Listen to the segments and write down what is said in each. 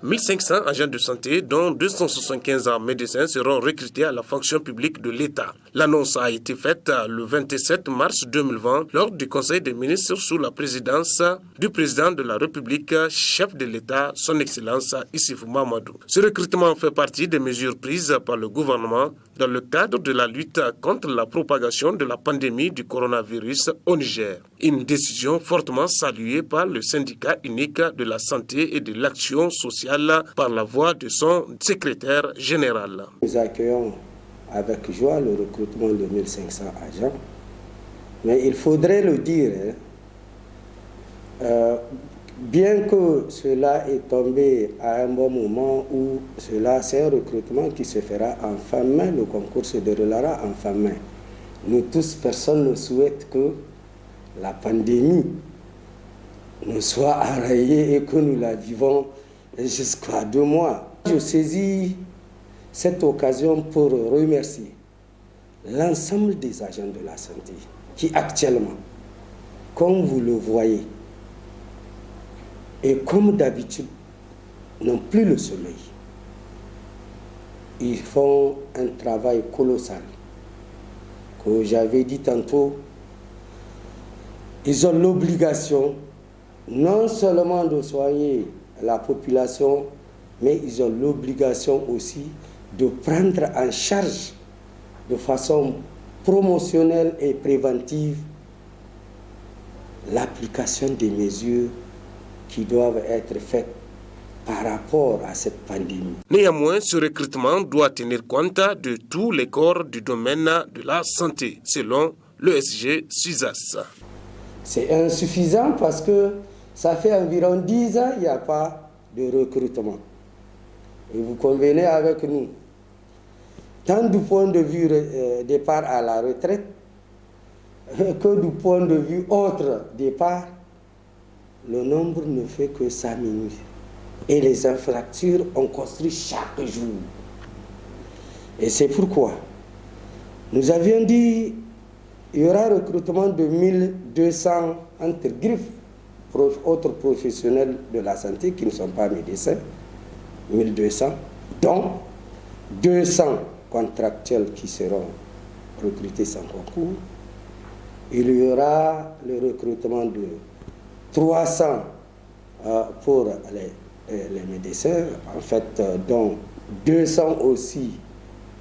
1500 agents de santé, dont 275 médecins, seront recrutés à la fonction publique de l'État. L'annonce a été faite le 27 mars 2020 lors du Conseil des ministres sous la présidence du président de la République, chef de l'État, son Excellence Issoufou Mahamadou. Ce recrutement fait partie des mesures prises par le gouvernement dans le cadre de la lutte contre la propagation de la pandémie du coronavirus au Niger. Une décision fortement saluée par le syndicat unique de la santé et de l'action sociale par la voix de son secrétaire général. Nous accueillons avec joie le recrutement de 1500 agents, mais il faudrait le dire, bien que cela est tombé à un bon moment où c'est un recrutement qui se fera en fin mai, le concours se déroulera en fin mai. Nous tous, personne ne souhaite que la pandémie nous soit enrayée et que nous la vivons jusqu'à 2 mois. Je saisis cette occasion pour remercier l'ensemble des agents de la santé qui actuellement, comme vous le voyez, et comme d'habitude, n'ont plus le sommeil. Ils font un travail colossal. Que j'avais dit tantôt, ils ont l'obligation non seulement de soigner la population, mais ils ont l'obligation aussi de prendre en charge de façon promotionnelle et préventive l'application des mesures qui doivent être faites par rapport à cette pandémie. Néanmoins, ce recrutement doit tenir compte de tous les corps du domaine de la santé, selon l'ESG SUSAS. C'est insuffisant parce que ça fait environ 10 ans qu'il n'y a pas de recrutement. Et vous convenez avec nous, tant du point de vue départ à la retraite que du point de vue autre départ, le nombre ne fait que s'amenuiser. Et les infrastructures ont construit chaque jour. Et c'est pourquoi nous avions dit qu'il y aura un recrutement de 1200 entre griffes autres professionnels de la santé qui ne sont pas médecins, 1200, dont 200 contractuels qui seront recrutés sans concours. Il y aura le recrutement de 300 pour les médecins, en fait, dont 200 aussi,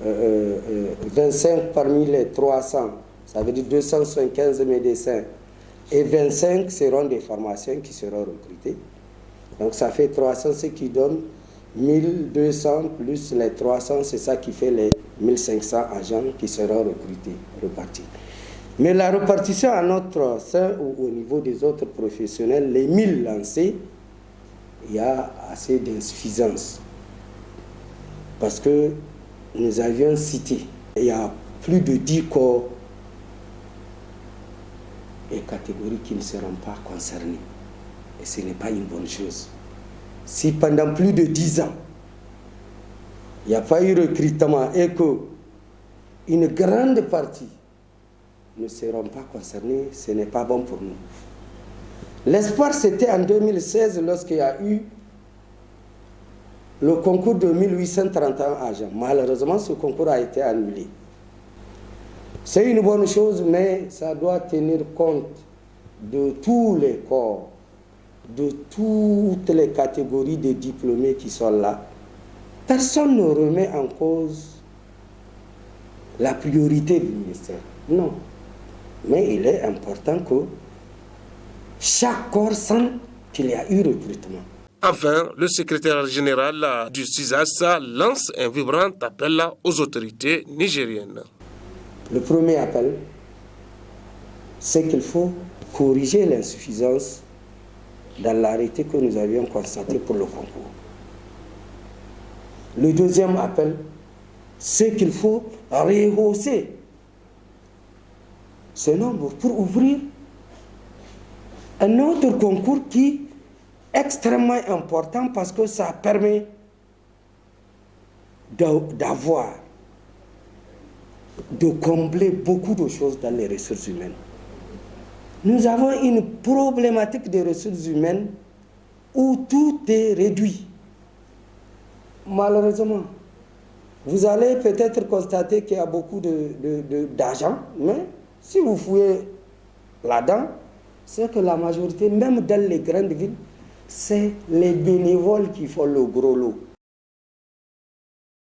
25 parmi les 300, ça veut dire 275 médecins, et 25 seront des pharmaciens qui seront recrutés. Donc ça fait 300, ce qui donne 1200 plus les 300, c'est ça qui fait les 1500 agents qui seront recrutés, repartis. Mais la répartition à notre sein ou au niveau des autres professionnels, les 1000 lancés, il y a assez d'insuffisance. Parce que nous avions cité, il y a plus de 10 corps et catégories qui ne seront pas concernées. Et ce n'est pas une bonne chose. Si pendant plus de 10 ans, il n'y a pas eu recrutement et qu'une grande partie ne seront pas concernés, ce n'est pas bon pour nous. L'espoir, c'était en 2016, lorsqu'il y a eu le concours de 1831 agents. Malheureusement, ce concours a été annulé. C'est une bonne chose, mais ça doit tenir compte de tous les corps, de toutes les catégories de diplômés qui sont là. Personne ne remet en cause la priorité du ministère. Non. Mais il est important que chaque corps sente qu'il y a eu recrutement. Enfin, le secrétaire général du SUSAS lance un vibrant appel aux autorités nigériennes. Le premier appel, c'est qu'il faut corriger l'insuffisance dans l'arrêté que nous avions constaté pour le concours. Le deuxième appel, c'est qu'il faut rehausser ce nombre pour ouvrir un autre concours qui est extrêmement important parce que ça permet d'avoir, de combler beaucoup de choses dans les ressources humaines. Nous avons une problématique des ressources humaines où tout est réduit. malheureusement, vous allez peut-être constater qu'il y a beaucoup d'argent, mais si vous fouillez là-dedans, c'est que la majorité, même dans les grandes villes, c'est les bénévoles qui font le gros lot.